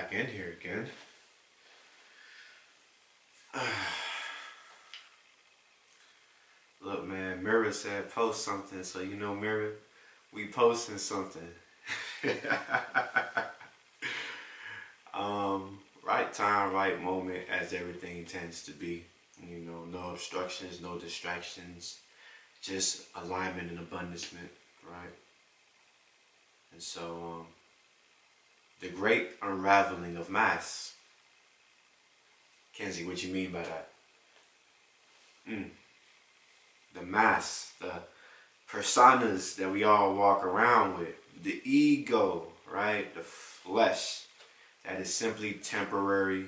back in here again. Look, man, Mirror said post something, so you know, Mirror, we posting something. Right time, right moment, as everything tends to be. You know, no obstructions, no distractions, just alignment and abundance, right? And so, the great unraveling of masks. Kenzie, what you mean by that? The masks, the personas that we all walk around with, the ego, right? The flesh that is simply temporary,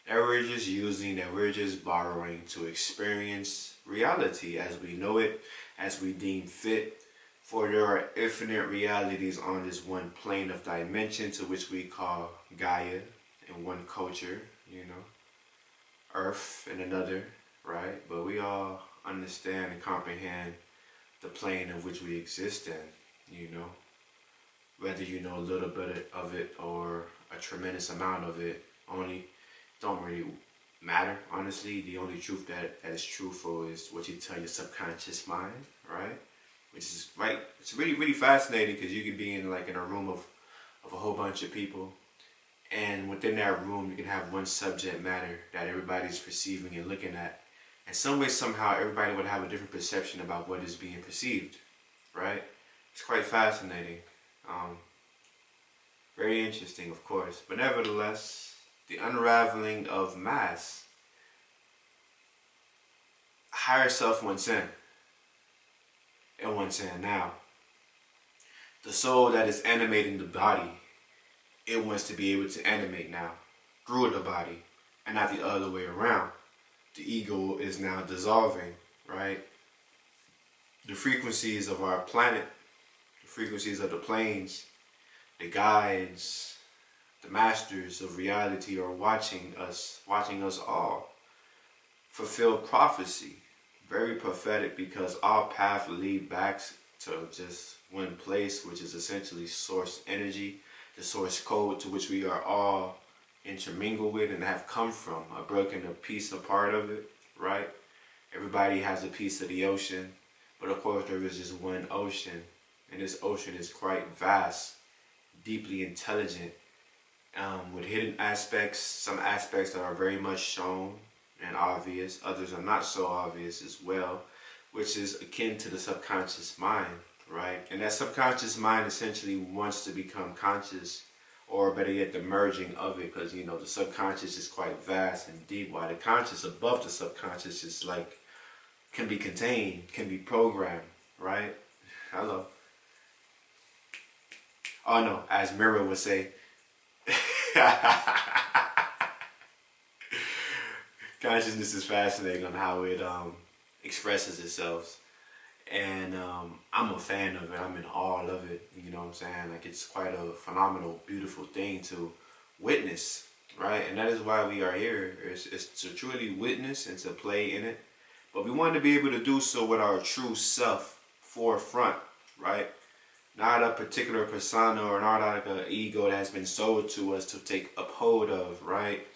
that we're just using, that we're just borrowing to experience reality as we know it, as we deem fit. For there are infinite realities on this one plane of dimension to which we call Gaia in one culture, you know, Earth in another, right? But we all understand and comprehend the plane of which we exist in, you know. Whether you know a little bit of it or a tremendous amount of it, only don't really matter, honestly. The only truth that is truthful is what you tell your subconscious mind, right? Which is right. It's really, really fascinating because you can be in a room of a whole bunch of people, and within that room you can have one subject matter that everybody's perceiving and looking at, and some way somehow everybody would have a different perception about what is being perceived, right? It's quite fascinating. Very interesting, of course, but nevertheless, the unraveling of masks. Higher self wants in. It wants in now. The soul that is animating the body, it wants to be able to animate now through the body and not the other way around. The ego is now dissolving, right? The frequencies of our planet, the frequencies of the planes, the guides, the masters of reality are watching us all fulfill prophecy. Very prophetic, because all paths lead back to just one place, which is essentially source energy, the source code to which we are all intermingled with and have come from, a broken a piece, a part of it, right? Everybody has a piece of the ocean, but of course there is just one ocean, and this ocean is quite vast, deeply intelligent, with hidden aspects, some aspects that are very much shown and obvious, others are not so obvious as well, which is akin to the subconscious mind, right? And that subconscious mind essentially wants to become conscious, or better yet, the merging of it, because, you know, the subconscious is quite vast and deep, while the conscious above the subconscious is can be contained, can be programmed, right? Hello. Oh no, as Mirror would say, consciousness is fascinating on how it expresses itself, and I'm a fan of it. I'm in awe of it. You know what I'm saying? Like, it's quite a phenomenal, beautiful thing to witness, right? And that is why we are here. It's to truly witness and to play in it, but we want to be able to do so with our true self forefront, right? Not a particular persona or not like an ego that has been sold to us to take uphold of, right?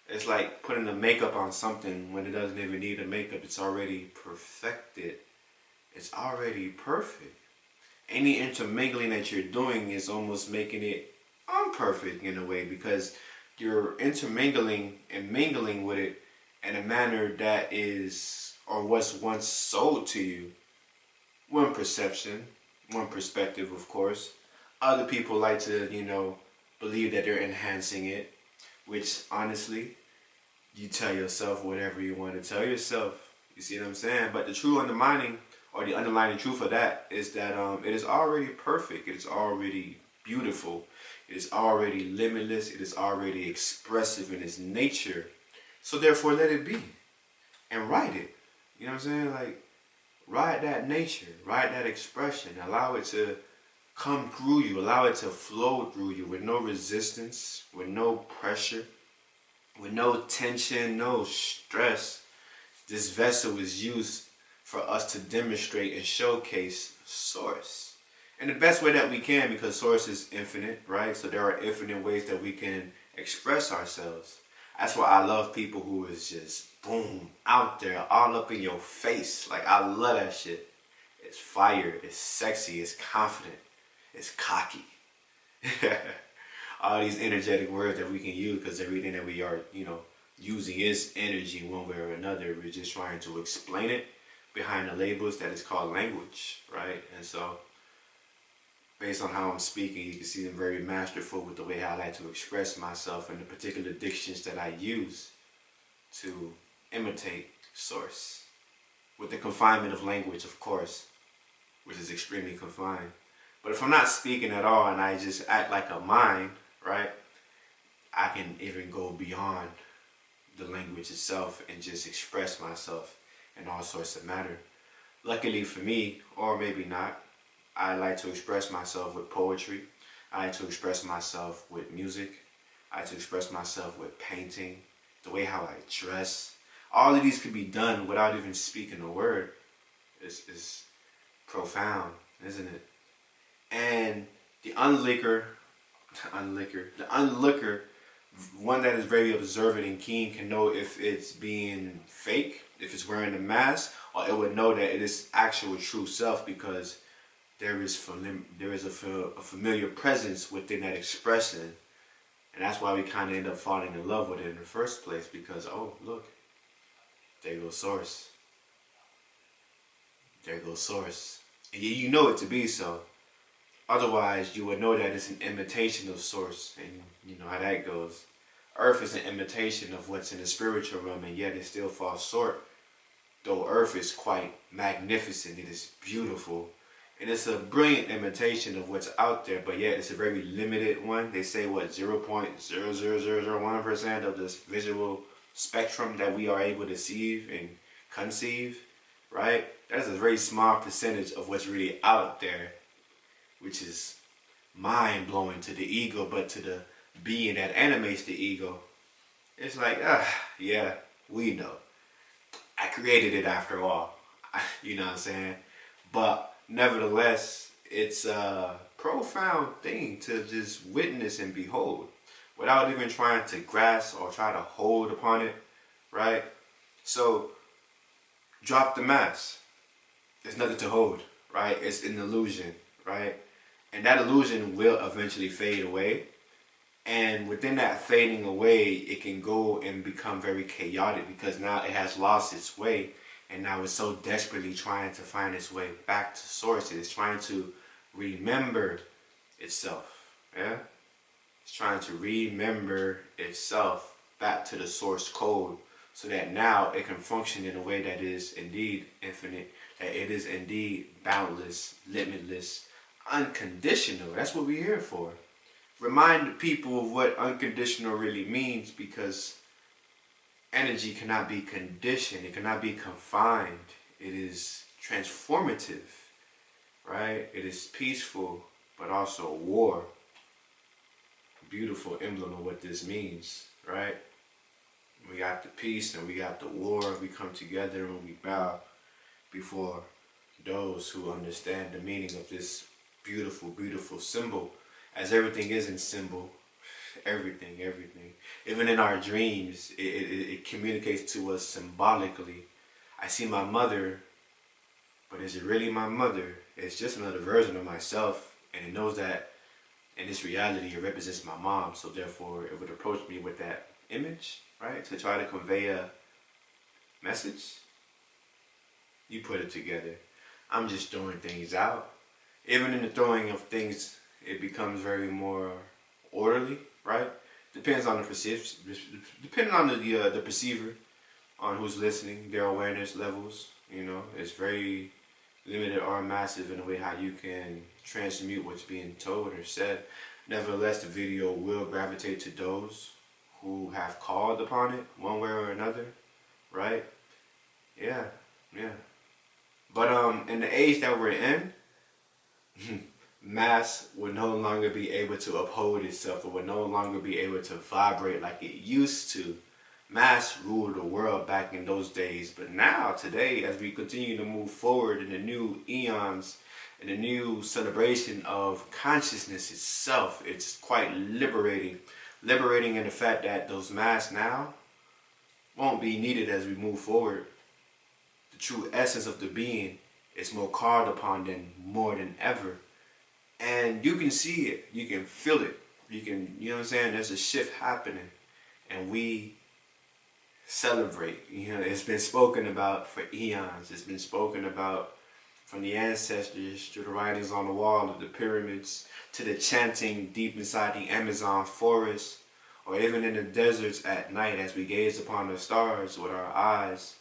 It's like putting the makeup on something when it doesn't even need the makeup. It's already perfected. It's already perfect. Any intermingling that you're doing is almost making it imperfect in a way, because you're intermingling and mingling with it in a manner that is or was once sold to you. One perception, one perspective, of course. Other people like to, you know, believe that they're enhancing it, which honestly, you tell yourself whatever you want to tell yourself. You see what I'm saying? But the true undermining, or the underlying truth of that, is that it is already perfect. It is already beautiful. It is already limitless. It is already expressive in its nature. So therefore, let it be. And write it. You know what I'm saying? Like, ride that nature. Ride that expression. Allow it to come through you. Allow it to flow through you with no resistance, with no pressure, with no tension, no stress. This vessel is used for us to demonstrate and showcase source in the best way that we can, because source is infinite, right? So there are infinite ways that we can express ourselves. That's why I love people who is just boom out there, all up in your face. Like I love that shit. It's fire, it's sexy, it's confident, it's cocky. All these energetic words that we can use because everything that we are, using is energy one way or another. We're just trying to explain it behind the labels that is called language, right? And so, based on how I'm speaking, you can see I'm very masterful with the way I like to express myself and the particular dictions that I use to imitate source. With the confinement of language, of course, which is extremely confined. But if I'm not speaking at all and I just act like a mind, right, I can even go beyond the language itself and just express myself in all sorts of matter. Luckily for me, or maybe not, I like to express myself with poetry. I like to express myself with music. I like to express myself with painting, the way how I dress. All of these could be done without even speaking a word. It's profound, isn't it? And the onlooker, one that is very observant and keen, can know if it's being fake, if it's wearing a mask, or it would know that it is actual true self, because there is a familiar presence within that expression. And that's why we kind of end up falling in love with it in the first place, because, oh, look, there goes source. There goes source. And you know it to be so. Otherwise, you would know that it's an imitation of source, and you know how that goes. Earth is an imitation of what's in the spiritual realm, and yet it still falls short. Though Earth is quite magnificent, it is beautiful, and it's a brilliant imitation of what's out there, but yet it's a very limited one. They say, what, 0.00001% of this visual spectrum that we are able to see and conceive, right? That is a very small percentage of what's really out there, which is mind-blowing to the ego, but to the being that animates the ego, it's like, yeah, we know. I created it after all. You know what I'm saying? But nevertheless, it's a profound thing to just witness and behold without even trying to grasp or try to hold upon it, right? So, drop the mask. There's nothing to hold, right? It's an illusion, right? And that illusion will eventually fade away. And within that fading away, it can go and become very chaotic, because now it has lost its way. And now it's so desperately trying to find its way back to source. It's trying to remember itself. Yeah? It's trying to remember itself back to the source code, so that now it can function in a way that is indeed infinite, that it is indeed boundless, limitless, unconditional. That's what we're here for. Remind the people of what unconditional really means, because energy cannot be conditioned. It cannot be confined. It is transformative, right? It is peaceful, but also war. Beautiful emblem of what this means, right? We got the peace and we got the war. We come together and we bow before those who understand the meaning of this beautiful, beautiful symbol. As everything is in symbol, everything. Even in our dreams, it communicates to us symbolically. I see my mother, but is it really my mother? It's just another version of myself, and it knows that in this reality it represents my mom, so therefore it would approach me with that image, right? To try to convey a message. You put it together. I'm just throwing things out. Even in the throwing of things, it becomes very more orderly, right? Depends on the depending on the perceiver, on who's listening, their awareness levels. You know, it's very limited or massive in the way how you can transmute what's being told or said. Nevertheless, the video will gravitate to those who have called upon it one way or another, right? Yeah. But in the age that we're in, mass will no longer be able to uphold itself, or will no longer be able to vibrate like it used to. Mass ruled the world back in those days, but now, today, as we continue to move forward in the new eons, in the new celebration of consciousness itself, it's quite liberating. liberating in the fact that those masks now won't be needed as we move forward. The true essence of the being is more called upon than more than ever. And you can see it, you can feel it, you know what I'm saying? There's a shift happening, and we celebrate. It's been spoken about for eons. It's been spoken about from the ancestors to the writings on the wall of the pyramids to the chanting deep inside the Amazon forest, or even in the deserts at night as we gaze upon the stars with our eyes,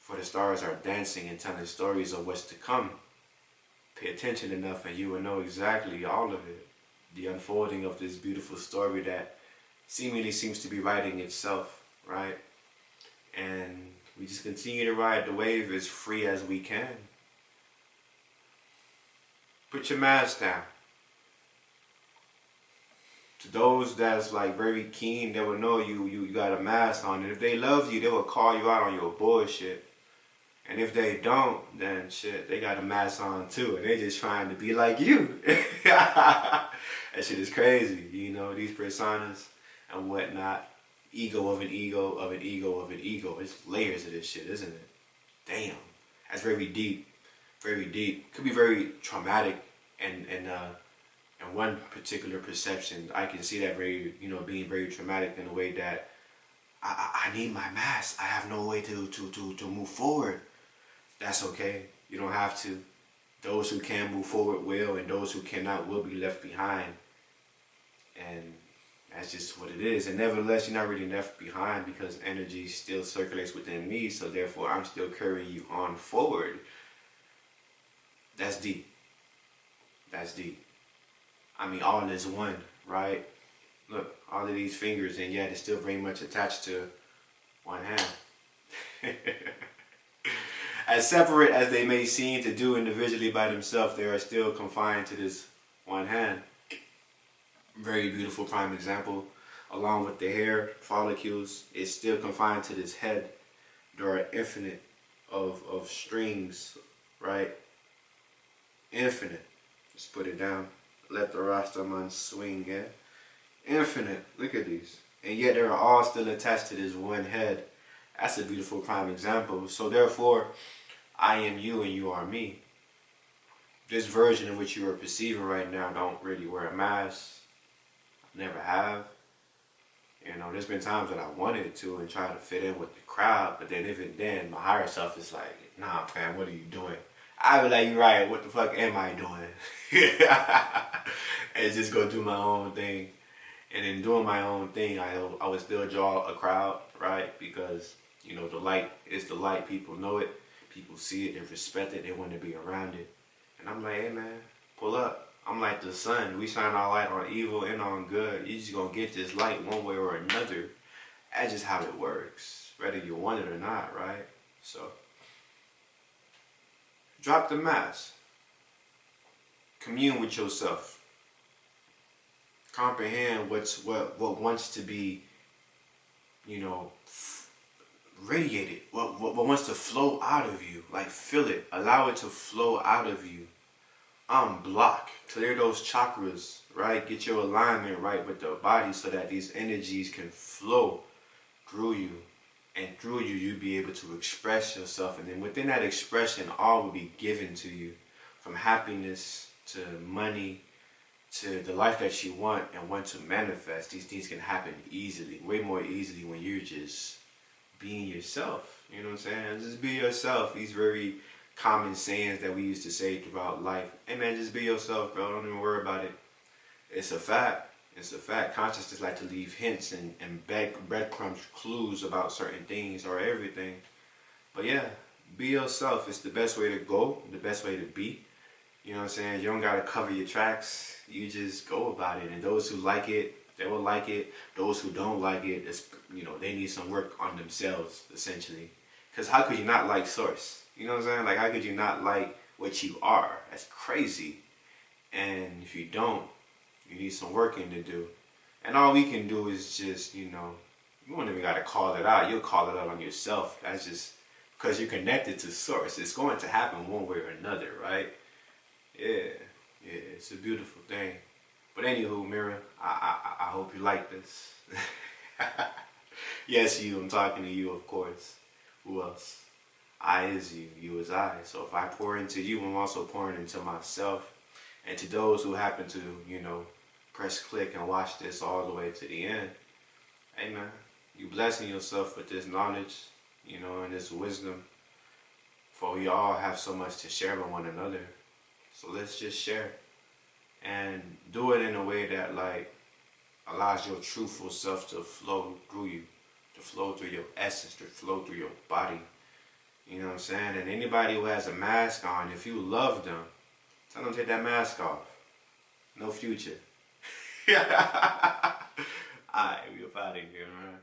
for the stars are dancing and telling stories of what's to come. Pay attention enough and you will know exactly all of it. The unfolding of this beautiful story that seemingly seems to be writing itself, right? And we just continue to ride the wave as free as we can. Put your mask down. To those that's like very keen, they will know you got a mask on. And if they love you, they will call you out on your bullshit. And if they don't, then shit, they got a mask on too. And they just trying to be like you. That shit is crazy. These personas and whatnot. Ego of an ego of an ego of an ego. It's layers of this shit, isn't it? Damn. That's very deep. Very deep. Could be very traumatic and one particular perception. I can see that being very traumatic in a way that I need my mask. I have no way to move forward. That's okay. You don't have to. Those who can move forward will, and those who cannot will be left behind. And that's just what it is. And nevertheless, you're not really left behind because energy still circulates within me. So therefore, I'm still carrying you on forward. That's deep. That's deep. I mean, all is one, right? Look, all of these fingers, and yet it's still very much attached to one hand. As separate as they may seem to do individually by themselves, they are still confined to this one hand. Very beautiful prime example. Along with the hair follicles, it's still confined to this head. There are infinite of strings, right? Infinite. Let's put it down. Let the Rastaman swing, yeah? Infinite. Look at these. And yet they're all still attached to this one head. That's a beautiful prime example. So therefore, I am you and you are me. This version of which you are perceiving right now don't really wear a mask. Never have. There's been times that I wanted to and try to fit in with the crowd, but then even then, my higher self is like, nah, fam, what are you doing? I be like, you're right, what the fuck am I doing? And just go do my own thing. And in doing my own thing, I would still draw a crowd, right? Because, the light is the light. People know it. People see it. They respect it. They want to be around it. And I'm like, hey, man, pull up. I'm like the sun. We shine our light on evil and on good. You just going to get this light one way or another. That's just how it works, whether you want it or not, right? So, drop the mask. Commune with yourself. Comprehend what wants to be, radiated. What wants to flow out of you. Like, feel it. Allow it to flow out of you. Unblock. Clear those chakras, right? Get your alignment right with the body so that these energies can flow through you. And through you, you'll be able to express yourself. And then within that expression, all will be given to you. From happiness to money to the life that you want and want to manifest. These things can happen easily. Way more easily when you're just being yourself. You know what I'm saying? Just be yourself. These very common sayings that we used to say throughout life. Hey man, just be yourself, bro. Don't even worry about it. It's a fact. It's a fact. Consciousness like to leave hints and breadcrumbs, clues about certain things or everything. But yeah, be yourself. It's the best way to go, the best way to be. You know what I'm saying? You don't got to cover your tracks. You just go about it. And those who like it, they will like it. Those who don't like it, they need some work on themselves, essentially. Because how could you not like Source? You know what I'm saying? Like, how could you not like what you are? That's crazy. And if you don't, you need some working to do. And all we can do is just, you don't even got to call it out. You'll call it out on yourself. That's just because you're connected to Source. It's going to happen one way or another, right? Yeah, it's a beautiful thing. But anywho, Mira, I hope you like this. Yes, you. I'm talking to you, of course. Who else? I is you. You is I. So if I pour into you, I'm also pouring into myself. And to those who happen to, press click and watch this all the way to the end, hey man, you blessing yourself with this knowledge, and this wisdom. For we all have so much to share with one another. So let's just share. And do it in a way that allows your truthful self to flow through you, to flow through your essence, to flow through your body. You know what I'm saying? And anybody who has a mask on, if you love them, tell them to take that mask off. No future. Alright, we up out of here, man.